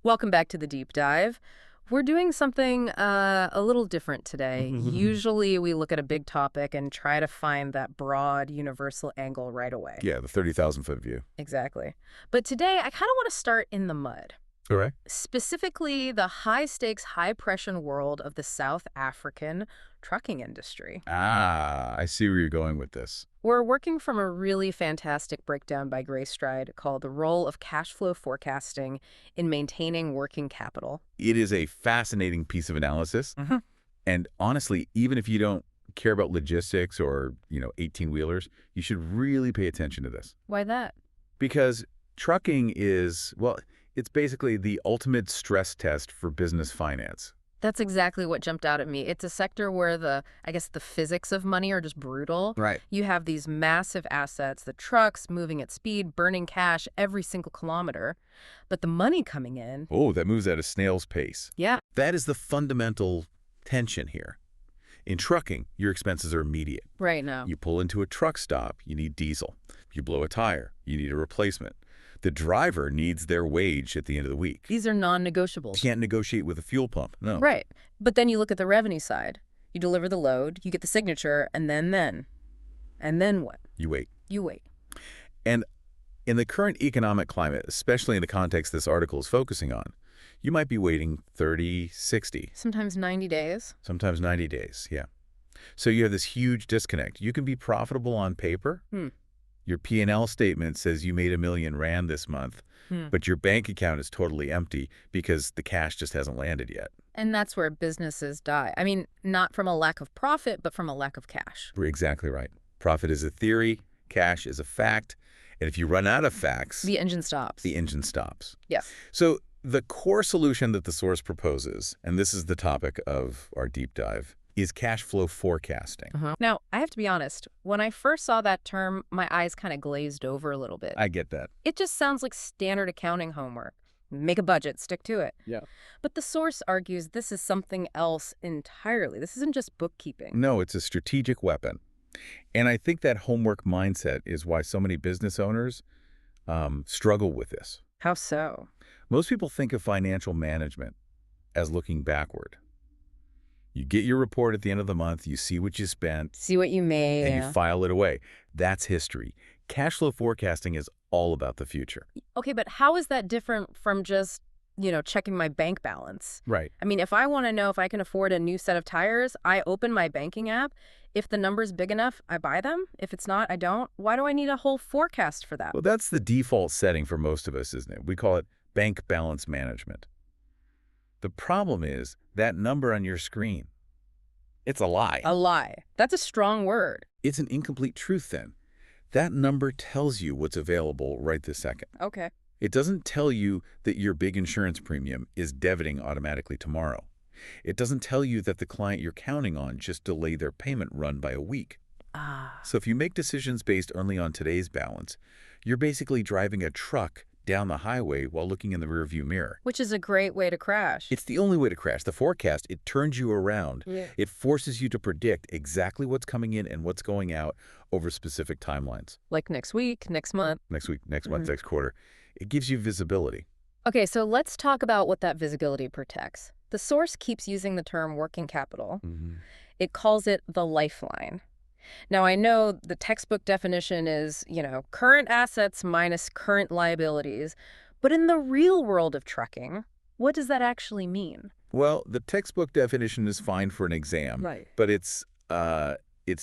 Welcome back to the deep dive. We're doing something a little different today. Usually we look at a big topic and try to find that broad, universal angle right away. Yeah, the 30,000-foot view. Exactly. But today I kind of want to start in the mud. Correct. Specifically, the high-stakes, high-pressure world of the South African trucking industry. I see where you're going with this. We're working from a really fantastic breakdown by Greystride called The Role of Cash Flow Forecasting in Maintaining Working Capital. It is a fascinating piece of analysis. And honestly, even if you don't care about logistics or, 18-wheelers, you should really pay attention to this. Why that? Because trucking is, well, it's basically the ultimate stress test for business finance. That's exactly what jumped out at me. It's a sector where the physics of money are just brutal. Right. You have these massive assets, the trucks moving at speed, burning cash every single kilometer. But the money coming in... Oh, that moves at a snail's pace. Yeah. That is the fundamental tension here. In trucking, your expenses are immediate. Right now. You pull into a truck stop, you need diesel. You blow a tire, you need a replacement. The driver needs their wage at the end of the week. These are non-negotiables. You can't negotiate with a fuel pump, no. Right. But then you look at the revenue side. You deliver the load, you get the signature, and then what? You wait. You wait. And in the current economic climate, especially in the context this article is focusing on, you might be waiting 30, 60. Sometimes 90 days. Sometimes 90 days, yeah. So you have this huge disconnect. You can be profitable on paper. Your P&L statement says you made R1 million this month, but your bank account is totally empty because the cash just hasn't landed yet. And that's where businesses die. I mean, not from a lack of profit, but from a lack of cash. You're exactly right. Profit is a theory, cash is a fact, and if you run out of facts... The engine stops. The engine stops. Yes. So the core solution that the source proposes, and this is the topic of our deep dive, is cash flow forecasting. Now, I have to be honest, when I first saw that term, my eyes kind of glazed over a little bit. I get that. It just sounds like standard accounting homework. Make a budget, stick to it. Yeah. But the source argues this is something else entirely. This isn't just bookkeeping. No, it's a strategic weapon. And I think that homework mindset is why so many business owners struggle with this. How so? Most people think of financial management as looking backward. You get your report at the end of the month, you see what you spent. See what you made. And you file it away. That's history. Cash flow forecasting is all about the future. Okay, but how is that different from just, checking my bank balance? Right. I mean, if I want to know if I can afford a new set of tires, I open my banking app. If the number's big enough, I buy them. If it's not, I don't. Why do I need a whole forecast for that? Well, that's the default setting for most of us, isn't it? We call it bank balance management. The problem is that number on your screen. It's a lie. A lie. That's a strong word. It's an incomplete truth then. That number tells you what's available right this second. Okay. It doesn't tell you that your big insurance premium is debiting automatically tomorrow. It doesn't tell you that the client you're counting on just delayed their payment run by a week. So if you make decisions based only on today's balance, you're basically driving a truck down the highway while looking in the rearview mirror. Which is a great way to crash. It's the only way to crash. The forecast, it turns you around. Yeah. It forces you to predict exactly what's coming in and what's going out over specific timelines. Like next week, next month. Next week, next month, next quarter. It gives you visibility. Okay, so let's talk about what that visibility protects. The source keeps using the term working capital. It calls it the lifeline. Now, I know the textbook definition is, current assets minus current liabilities. But in the real world of trucking, what does that actually mean? Well, the textbook definition is fine for an exam. Right. But it's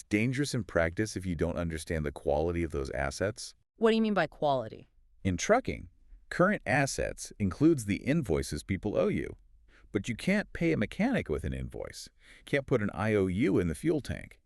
dangerous in practice if you don't understand the quality of those assets. What do you mean by quality? In trucking, current assets includes the invoices people owe you. But you can't pay a mechanic with an invoice. You can't put an IOU in the fuel tank.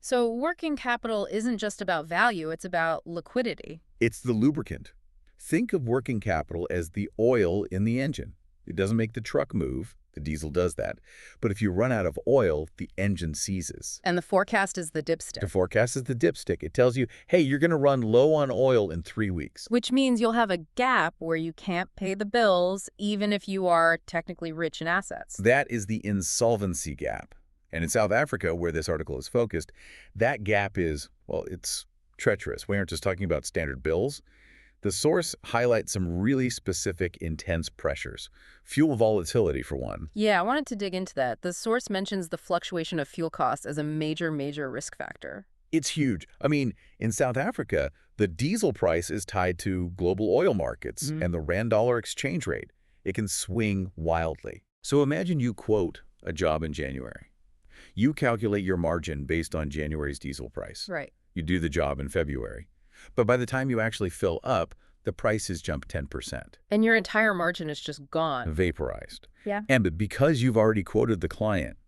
So working capital isn't just about value, it's about liquidity. It's the lubricant. Think of working capital as the oil in the engine. It doesn't make the truck move. The diesel does that. But if you run out of oil, the engine seizes. And the forecast is the dipstick. The forecast is the dipstick. It tells you, hey, you're going to run low on oil in 3 weeks. Which means you'll have a gap where you can't pay the bills, even if you are technically rich in assets. That is the insolvency gap. And in South Africa, where this article is focused, that gap is, well, it's treacherous. We aren't just talking about standard bills. The source highlights some really specific, intense pressures. Fuel volatility, for one. Yeah, I wanted to dig into that. The source mentions the fluctuation of fuel costs as a major risk factor. It's huge. I mean, in South Africa, the diesel price is tied to global oil markets and the rand-dollar exchange rate. It can swing wildly. So imagine you quote a job in January. You calculate your margin based on January's diesel price. Right. You do the job in February. But by the time you actually fill up, the price has jumped 10%. And your entire margin is just gone. Vaporized. Yeah. And because you've already quoted the client,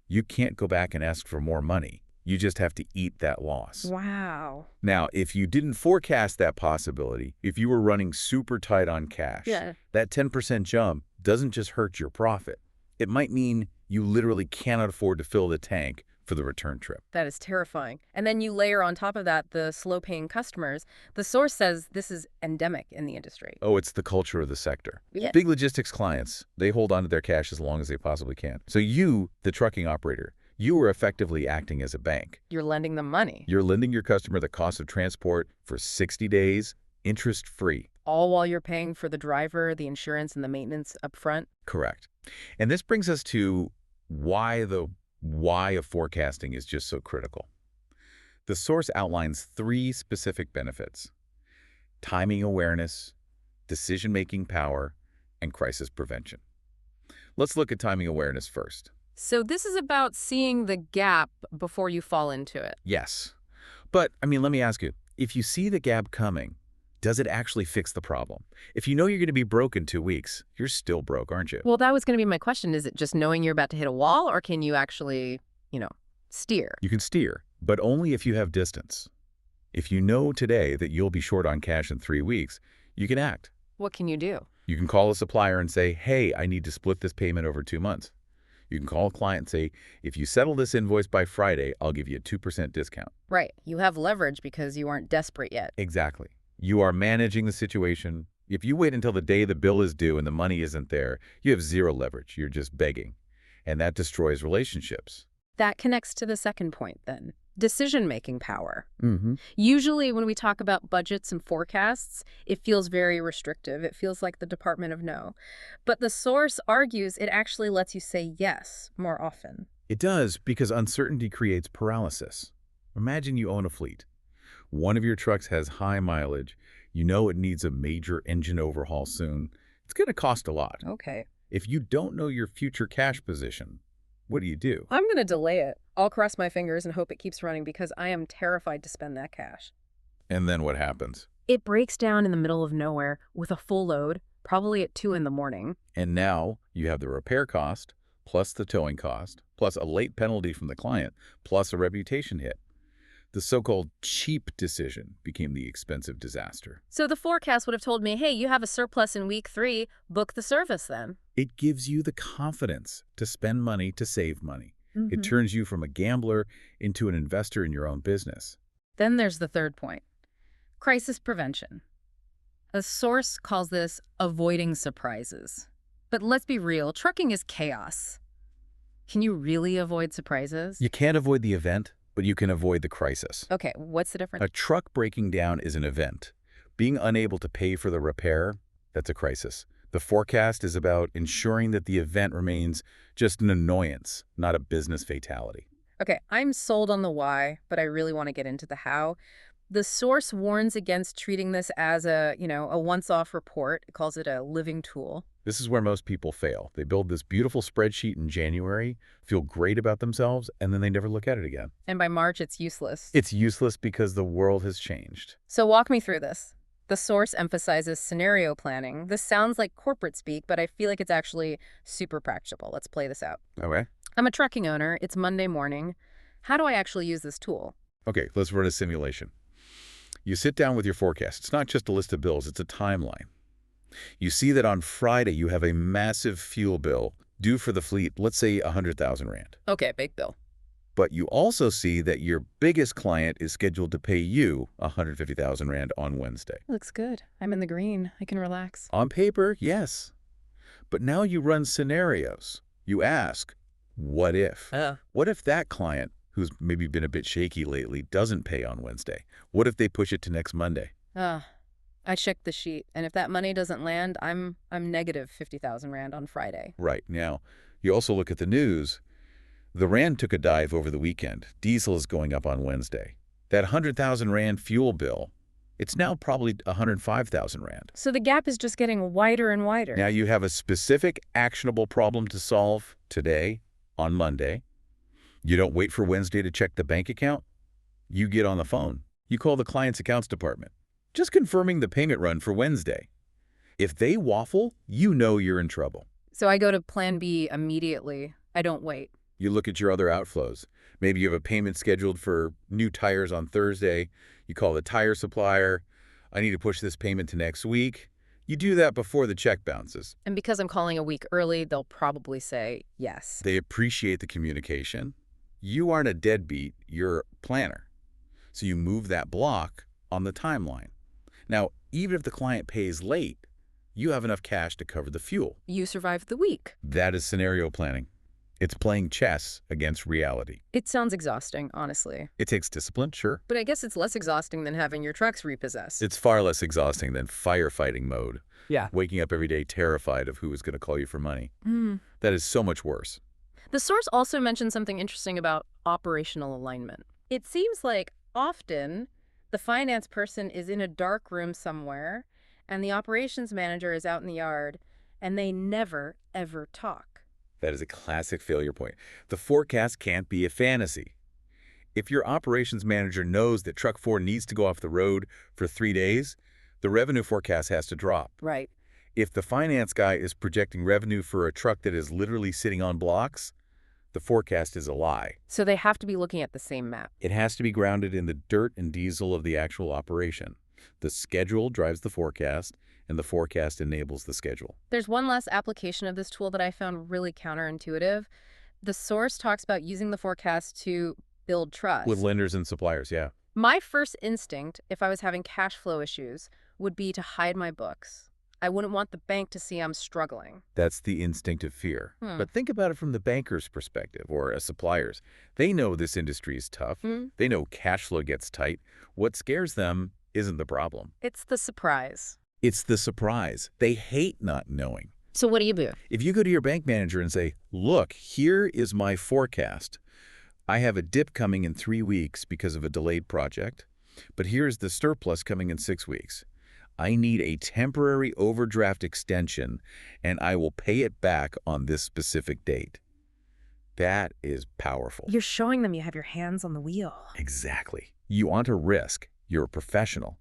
you can't go back and ask for more money. You just have to eat that loss. Wow. Now, if you didn't forecast that possibility, if you were running super tight on cash, that 10% jump doesn't just hurt your profit. It might mean you literally cannot afford to fill the tank for the return trip. That is terrifying. And then you layer on top of that the slow-paying customers. The source says this is endemic in the industry. Oh, it's the culture of the sector. Yeah. Big logistics clients, they hold on to their cash as long as they possibly can. So you, the trucking operator, you are effectively acting as a bank. You're lending them money. You're lending your customer the cost of transport for 60 days, interest-free. All while you're paying for the driver, the insurance, and the maintenance up front. Correct. And this brings us to why of forecasting is just so critical. The source outlines 3 specific benefits: timing awareness, decision-making power, and crisis prevention. Let's look at timing awareness first. So this is about seeing the gap before you fall into it. Yes. But, let me ask you, if you see the gap coming, does it actually fix the problem? If you know you're going to be broke in 2 weeks, you're still broke, aren't you? Well, that was going to be my question. Is it just knowing you're about to hit a wall, or can you actually, steer? You can steer, but only if you have distance. If you know today that you'll be short on cash in 3 weeks, you can act. What can you do? You can call a supplier and say, hey, I need to split this payment over 2 months. You can call a client and say, if you settle this invoice by Friday, I'll give you a 2% discount. Right. You have leverage because you aren't desperate yet. Exactly. You are managing the situation. If you wait until the day the bill is due and the money isn't there, you have 0 leverage. You're just begging. And that destroys relationships. That connects to the second point, then. Decision-making power. Mm-hmm. Usually when we talk about budgets and forecasts, it feels very restrictive. It feels like the Department of No. But the source argues it actually lets you say yes more often. It does, because uncertainty creates paralysis. Imagine you own a fleet. One of your trucks has high mileage. You know it needs a major engine overhaul soon. It's going to cost a lot. Okay. If you don't know your future cash position, what do? I'm going to delay it. I'll cross my fingers and hope it keeps running because I am terrified to spend that cash. And then what happens? It breaks down in the middle of nowhere with a full load, probably at 2 in the morning. And now you have the repair cost, plus the towing cost, plus a late penalty from the client, plus a reputation hit. The so-called cheap decision became the expensive disaster. So the forecast would have told me, hey, you have a surplus in week 3, book the service then. It gives you the confidence to spend money to save money. Mm-hmm. It turns you from a gambler into an investor in your own business. Then there's the third point, crisis prevention. A source calls this avoiding surprises. But let's be real, trucking is chaos. Can you really avoid surprises? You can't avoid the event, but you can avoid the crisis. Okay, what's the difference? A truck breaking down is an event. Being unable to pay for the repair, that's a crisis. The forecast is about ensuring that the event remains just an annoyance, not a business fatality. Okay, I'm sold on the why, but I really want to get into the how. The source warns against treating this as a once-off report. It calls it a living tool. This is where most people fail. They build this beautiful spreadsheet in January, feel great about themselves, and then they never look at it again. And by March, it's useless. It's useless because the world has changed. So walk me through this. The source emphasizes scenario planning. This sounds like corporate speak, but I feel like it's actually super practical. Let's play this out. Okay. I'm a trucking owner. It's Monday morning. How do I actually use this tool? Okay, let's run a simulation. You sit down with your forecast. It's not just a list of bills, it's a timeline. You see that on Friday you have a massive fuel bill due for the fleet, let's say 100,000 Rand. Okay, big bill. But you also see that your biggest client is scheduled to pay you 150,000 Rand on Wednesday. Looks good. I'm in the green. I can relax. On paper, yes. But now you run scenarios. You ask, what if? What if that client, who's maybe been a bit shaky lately, doesn't pay on Wednesday? What if they push it to next Monday? I check the sheet, and if that money doesn't land, I'm negative 50,000 Rand on Friday. Right. Now, you also look at the news. The Rand took a dive over the weekend. Diesel is going up on Wednesday. That 100,000 Rand fuel bill, it's now probably 105,000 Rand. So the gap is just getting wider and wider. Now you have a specific actionable problem to solve today, on Monday. You don't wait for Wednesday to check the bank account. You get on the phone. You call the client's accounts department, just confirming the payment run for Wednesday. If they waffle, you know you're in trouble. So I go to Plan B immediately. I don't wait. You look at your other outflows. Maybe you have a payment scheduled for new tires on Thursday. You call the tire supplier. I need to push this payment to next week. You do that before the check bounces. And because I'm calling a week early, they'll probably say yes. They appreciate the communication. You aren't a deadbeat, you're a planner. So you move that block on the timeline. Now, even if the client pays late, you have enough cash to cover the fuel. You survived the week. That is scenario planning. It's playing chess against reality. It sounds exhausting, honestly. It takes discipline, sure. But I guess it's less exhausting than having your trucks repossessed. It's far less exhausting than firefighting mode. Yeah. Waking up every day terrified of who is going to call you for money. That is so much worse. The source also mentioned something interesting about operational alignment. It seems like often the finance person is in a dark room somewhere and the operations manager is out in the yard and they never, ever talk. That is a classic failure point. The forecast can't be a fantasy. If your operations manager knows that truck 4 needs to go off the road for 3 days, the revenue forecast has to drop. Right. If the finance guy is projecting revenue for a truck that is literally sitting on blocks, the forecast is a lie. So they have to be looking at the same map. It has to be grounded in the dirt and diesel of the actual operation. The schedule drives the forecast, and the forecast enables the schedule. There's one last application of this tool that I found really counterintuitive. The source talks about using the forecast to build trust. With lenders and suppliers, yeah. My first instinct, if I was having cash flow issues, would be to hide my books. I wouldn't want the bank to see I'm struggling. That's the instinct of fear. But think about it from the banker's perspective, or a supplier's. They know this industry is tough. They know cash flow gets tight. What scares them isn't the problem. It's the surprise. It's the surprise. They hate not knowing. So what do you do? If you go to your bank manager and say, look, here is my forecast. I have a dip coming in 3 weeks because of a delayed project, but here's the surplus coming in 6 weeks. I need a temporary overdraft extension, and I will pay it back on this specific date. That is powerful. You're showing them you have your hands on the wheel. Exactly. You aren't a risk. You're a professional.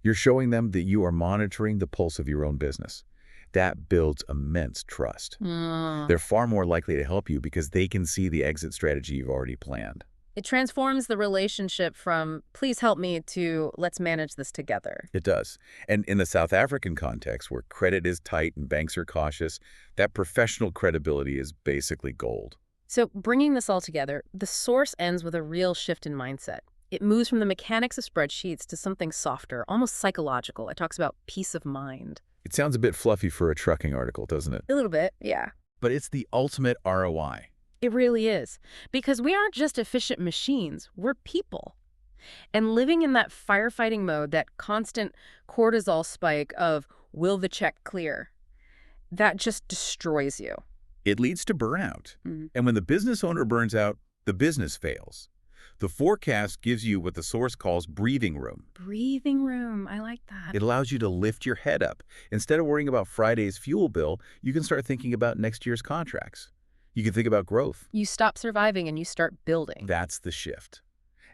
You're showing them that you are monitoring the pulse of your own business. That builds immense trust. They're far more likely to help you because they can see the exit strategy you've already planned. It transforms the relationship from, please help me, to let's manage this together. It does. And in the South African context, where credit is tight and banks are cautious, that professional credibility is basically gold. So bringing this all together, the source ends with a real shift in mindset. It moves from the mechanics of spreadsheets to something softer, almost psychological. It talks about peace of mind. It sounds a bit fluffy for a trucking article, doesn't it? A little bit, yeah. But it's the ultimate ROI. It really is. Because we aren't just efficient machines, we're people. And living in that firefighting mode, that constant cortisol spike of, will the check clear? That just destroys you. It leads to burnout. And when the business owner burns out, the business fails. The forecast gives you what the source calls breathing room. Breathing room. I like that. It allows you to lift your head up. Instead of worrying about Friday's fuel bill, you can start thinking about next year's contracts. You can think about growth. You stop surviving and you start building. That's the shift.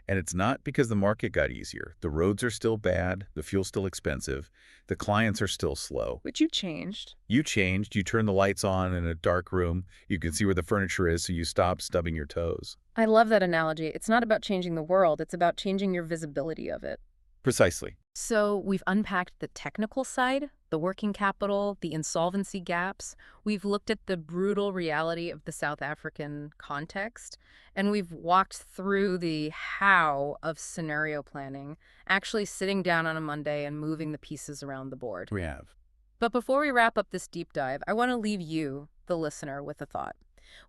And it's not because the market got easier. The roads are still bad. The fuel's still expensive. The clients are still slow. But you changed. You changed. You turn the lights on in a dark room. You can see where the furniture is, so you stop stubbing your toes. I love that analogy. It's not about changing the world. It's about changing your visibility of it. Precisely. So we've unpacked the technical side, the working capital, the insolvency gaps. We've looked at the brutal reality of the South African context, and we've walked through the how of scenario planning, actually sitting down on a Monday and moving the pieces around the board. We have. But before we wrap up this deep dive, I want to leave you, the listener, with a thought.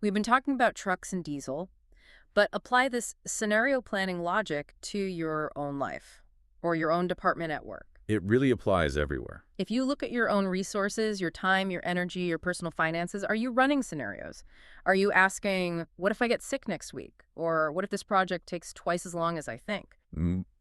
We've been talking about trucks and diesel, but apply this scenario planning logic to your own life or your own department at work. It really applies everywhere. If you look at your own resources, your time, your energy, your personal finances, are you running scenarios? Are you asking, what if I get sick next week? Or what if this project takes twice as long as I think?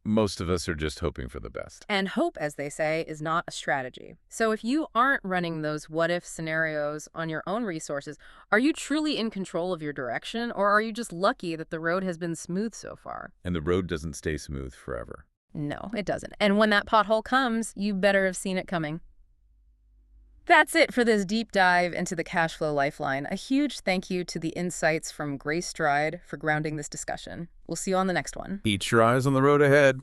Most of us are just hoping for the best. And hope, as they say, is not a strategy. So if you aren't running those what-if scenarios on your own resources, are you truly in control of your direction, or are you just lucky that the road has been smooth so far? And the road doesn't stay smooth forever. No, it doesn't. And when that pothole comes, you better have seen it coming. That's it for this deep dive into the cash flow lifeline. A huge thank you to the insights from Greystride for grounding this discussion. We'll see you on the next one. Keep your eyes on the road ahead.